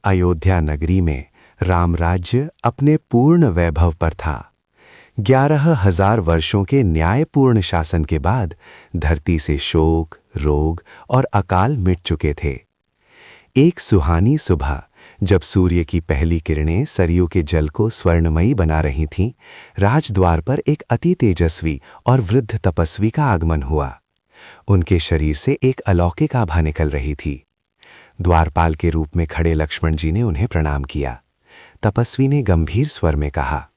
अयोध्या नगरी में राम राज्य अपने पूर्ण वैभव पर था। 11,000 वर्षों के न्यायपूर्ण शासन के बाद धरती से शोक, रोग और अकाल मिट चुके थे। एक सुहानी सुबह, जब सूर्य की पहली किरणें सरयू के जल को स्वर्णमयी बना रही थीं, राजद्वार पर एक अति तेजस्वी और वृद्ध तपस्वी का आगमन हुआ। उनके शरीर से एक अलौकिक आभा निकल रही थी। द्वारपाल के रूप में खड़े लक्ष्मण जी ने उन्हें प्रणाम किया। तपस्वी ने गंभीर स्वर में कहा,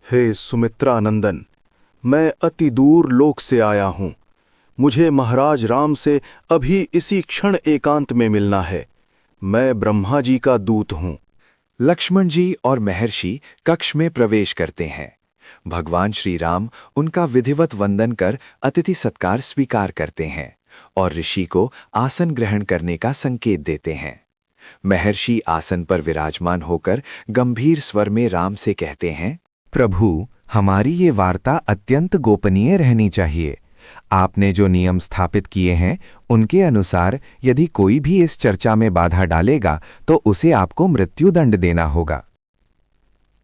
हे सुमित्रा नंदन, मैं अति दूर लोक से आया हूं। मुझे महाराज राम से अभी इसी क्षण एकांत में मिलना है। मैं ब्रह्मा जी का दूत हूं। लक्ष्मण जी और महर्षि कक्ष में प्रवेश करते हैं। भगवान श्री राम उनका विधिवत वंदन कर अतिथि सत्कार स्वीकार करते हैं और ऋषि को आसन ग्रहण करने का संकेत देते हैं। महर्षि आसन पर विराजमान होकर गंभीर स्वर में राम से कहते हैं, प्रभु, हमारी ये वार्ता अत्यंत गोपनीय रहनी चाहिए। आपने जो नियम स्थापित किए हैं उनके अनुसार यदि कोई भी इस चर्चा में बाधा डालेगा तो उसे आपको मृत्युदंड देना होगा।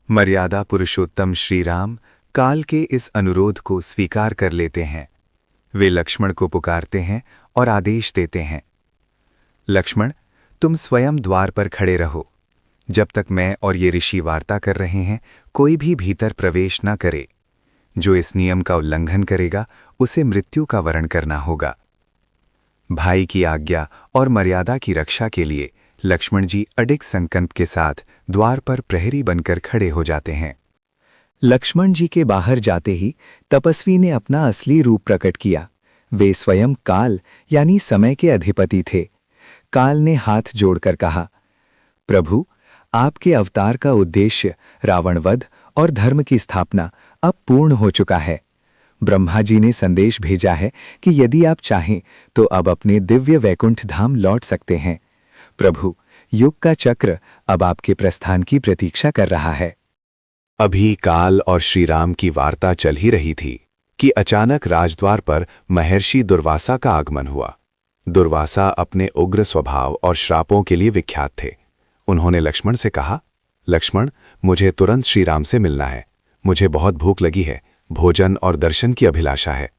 मर्यादा पुरुषोत्तम श्री राम काल के इस अनुरोध को स्वीकार कर लेते हैं। वे लक्ष्मण को पुकारते हैं और आदेश देते हैं, लक्ष्मण, तुम स्वयं द्वार पर खड़े रहो। जब तक मैं और ये ऋषि वार्ता कर रहे हैं, कोई भी भीतर प्रवेश न करे। जो इस नियम का उल्लंघन करेगा उसे मृत्यु का वरण करना होगा। भाई की आज्ञा और मर्यादा की रक्षा के लिए लक्ष्मण जी अडिग संकल्प के साथ द्वार पर प्रहरी बनकर खड़े हो जाते हैं। लक्ष्मण जी के बाहर जाते ही तपस्वी ने अपना असली रूप प्रकट किया। वे स्वयं काल यानी समय के अधिपति थे। काल ने हाथ जोड़कर कहा, प्रभु, आपके अवतार का उद्देश्य रावणवध और धर्म की स्थापना अब पूर्ण हो चुका है। ब्रह्मा जी ने संदेश भेजा है कि यदि आप चाहें तो अब अपने दिव्य वैकुंठ धाम लौट सकते हैं। प्रभु, युग का चक्र अब आपके प्रस्थान की प्रतीक्षा कर रहा है। अभी काल और श्री राम की वार्ता चल ही रही थी कि अचानक राजद्वार पर महर्षि दुर्वासा का आगमन हुआ। दुर्वासा अपने उग्र स्वभाव और श्रापों के लिए विख्यात थे। उन्होंने लक्ष्मण से कहा, लक्ष्मण, मुझे तुरंत श्री राम से मिलना है। मुझे बहुत भूख लगी है, भोजन और दर्शन की अभिलाषा है।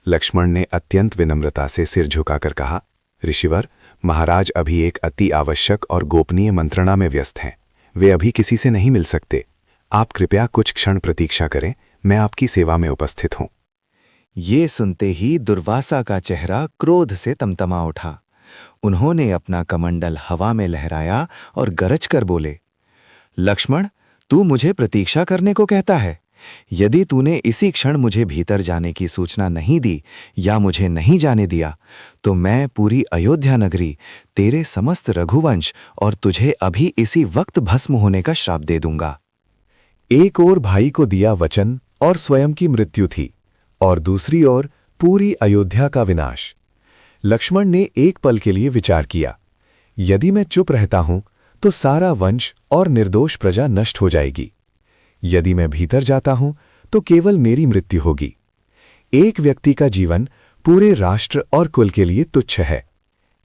लक्ष्मण ने अत्यंत विनम्रता से सिर झुकाकर कहा, ऋषिवर, महाराज अभी एक अति आवश्यक और गोपनीय मंत्रणा में व्यस्त हैं। वे अभी किसी से नहीं मिल सकते। आप कृपया कुछ क्षण प्रतीक्षा करें, मैं आपकी सेवा में उपस्थित हूं। ये सुनते ही दुर्वासा का चेहरा क्रोध से तमतमा उठा। उन्होंने अपना कमंडल हवा में लहराया और गरज कर बोले, लक्ष्मण, तू मुझे प्रतीक्षा करने को कहता है? यदि तूने इसी क्षण मुझे भीतर जाने की सूचना नहीं दी या मुझे नहीं जाने दिया तो मैं पूरी अयोध्या नगरी, तेरे समस्त रघुवंश और तुझे अभी इसी वक्त भस्म होने का श्राप दे दूंगा। एक ओर भाई को दिया वचन और स्वयं की मृत्यु थी, और दूसरी ओर पूरी अयोध्या का विनाश। लक्ष्मण ने एक पल के लिए विचार किया, यदि मैं चुप रहता हूं तो सारा वंश और निर्दोष प्रजा नष्ट हो जाएगी। यदि मैं भीतर जाता हूं तो केवल मेरी मृत्यु होगी। एक व्यक्ति का जीवन पूरे राष्ट्र और कुल के लिए तुच्छ है।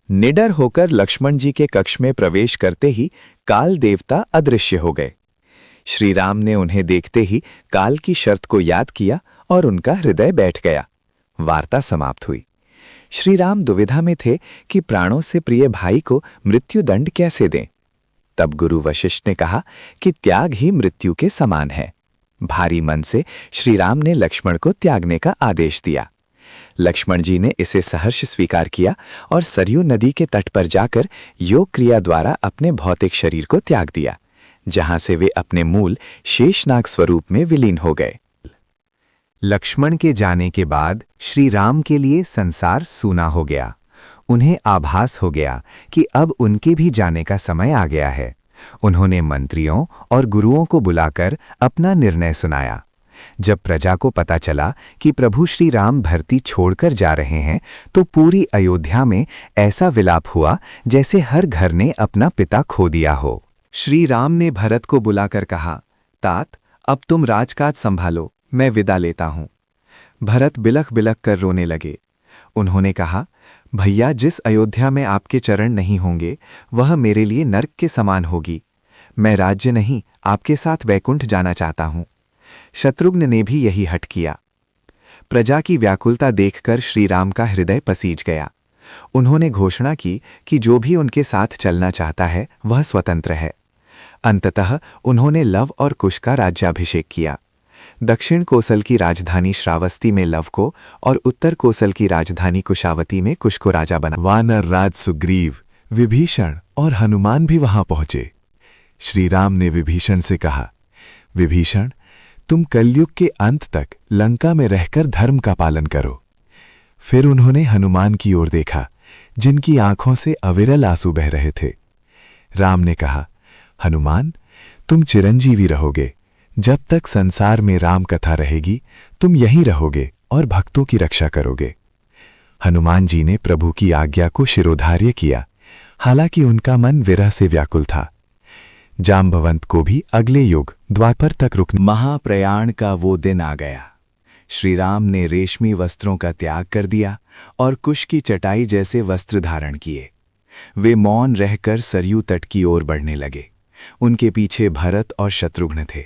निडर होकर लक्ष्मण जी के कक्ष में प्रवेश करते ही काल देवता अदृश्य हो गए। श्री राम ने उन्हें देखते ही काल की शर्त को याद किया और उनका हृदय बैठ गया। वार्ता समाप्त हुई। श्री राम दुविधा में थे कि प्राणों से प्रिय भाई को मृत्युदंड कैसे दें। तब गुरु वशिष्ठ ने कहा कि त्याग ही मृत्यु के समान है। भारी मन से श्री राम ने लक्ष्मण को त्यागने का आदेश दिया। लक्ष्मण जी ने इसे सहर्ष स्वीकार किया और सरयू नदी के तट पर जाकर योग क्रिया द्वारा अपने भौतिक शरीर को त्याग दिया, जहां से वे अपने मूल शेषनाग स्वरूप में विलीन हो गए। लक्ष्मण के जाने के बाद श्री राम के लिए संसार सूना हो गया। उन्हें आभास हो गया कि अब उनके भी जाने का समय आ गया है। उन्होंने मंत्रियों और गुरुओं को बुलाकर अपना निर्णय सुनाया। जब प्रजा को पता चला कि प्रभु श्री राम धरती छोड़कर जा रहे हैं तो पूरी अयोध्या में ऐसा विलाप हुआ जैसे हर घर ने अपना पिता खो दिया हो। श्री राम ने भरत को बुलाकर कहा, तात, अब तुम राजकाज संभालो, मैं विदा लेता हूं। भरत बिलख बिलख कर रोने लगे। उन्होंने कहा, भैया, जिस अयोध्या में आपके चरण नहीं होंगे वह मेरे लिए नर्क के समान होगी। मैं राज्य नहीं, आपके साथ वैकुंठ जाना चाहता हूं। शत्रुघ्न ने भी यही हठ किया। प्रजा की व्याकुलता देखकर श्री राम का हृदय पसीज गया। उन्होंने घोषणा की कि जो भी उनके साथ चलना चाहता है वह स्वतंत्र है। अंततः उन्होंने लव और कुश का राज्याभिषेक किया। दक्षिण कोसल की राजधानी श्रावस्ती में लव को और उत्तर कोसल की राजधानी कुशावती में कुश को राजा बना। वानर राज सुग्रीव, विभीषण और हनुमान भी वहां पहुंचे। श्री राम ने विभीषण से कहा, विभीषण, तुम कलयुग के अंत तक लंका में रहकर धर्म का पालन करो। फिर उन्होंने हनुमान की ओर देखा, जिनकी आंखों से अविरल आंसू बह रहे थे। राम ने कहा, हनुमान, तुम चिरंजीवी रहोगे। जब तक संसार में राम कथा रहेगी तुम यहीं रहोगे और भक्तों की रक्षा करोगे। हनुमान जी ने प्रभु की आज्ञा को शिरोधार्य किया, हालांकि उनका मन विरह से व्याकुल था। जाम्बवंत को भी अगले युग द्वापर तक रुकना। महाप्रयाण का वो दिन आ गया। श्री राम ने रेशमी वस्त्रों का त्याग कर दिया और कुश की चटाई जैसे वस्त्र धारण किए। वे मौन रहकर सरयू तट की ओर बढ़ने लगे। उनके पीछे भरत और शत्रुघ्न थे।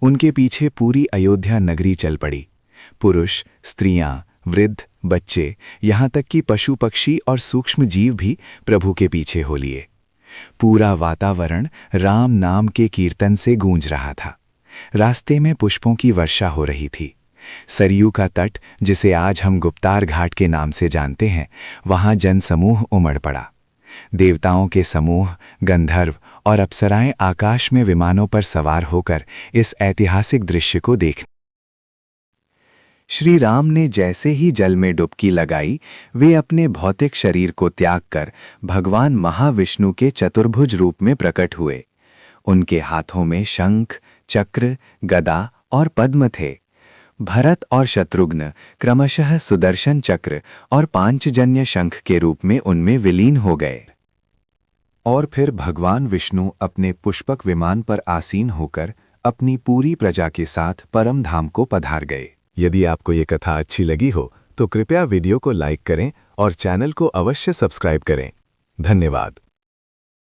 उनके पीछे पूरी अयोध्या नगरी चल पड़ी। पुरुष, स्त्रियां, वृद्ध, बच्चे, यहाँ तक कि पशु पक्षी और सूक्ष्म जीव भी प्रभु के पीछे हो लिए। पूरा वातावरण राम नाम के कीर्तन से गूंज रहा था। रास्ते में पुष्पों की वर्षा हो रही थी। सरयू का तट, जिसे आज हम गुप्तार घाट के नाम से जानते हैं, वहां जनसमूह उमड़ पड़ा। देवताओं के समूह, गंधर्व और अप्सराएं आकाश में विमानों पर सवार होकर इस ऐतिहासिक दृश्य को देखने। श्री राम ने जैसे ही जल में डुबकी लगाई, वे अपने भौतिक शरीर को त्याग कर भगवान महाविष्णु के चतुर्भुज रूप में प्रकट हुए। उनके हाथों में शंख, चक्र, गदा और पद्म थे। भरत और शत्रुघ्न क्रमशः सुदर्शन चक्र और पांचजन्य शंख के रूप में उनमें विलीन हो गए। और फिर भगवान विष्णु अपने पुष्पक विमान पर आसीन होकर अपनी पूरी प्रजा के साथ परम धाम को पधार गए। यदि आपको ये कथा अच्छी लगी हो तो कृपया वीडियो को लाइक करें और चैनल को अवश्य सब्सक्राइब करें। धन्यवाद।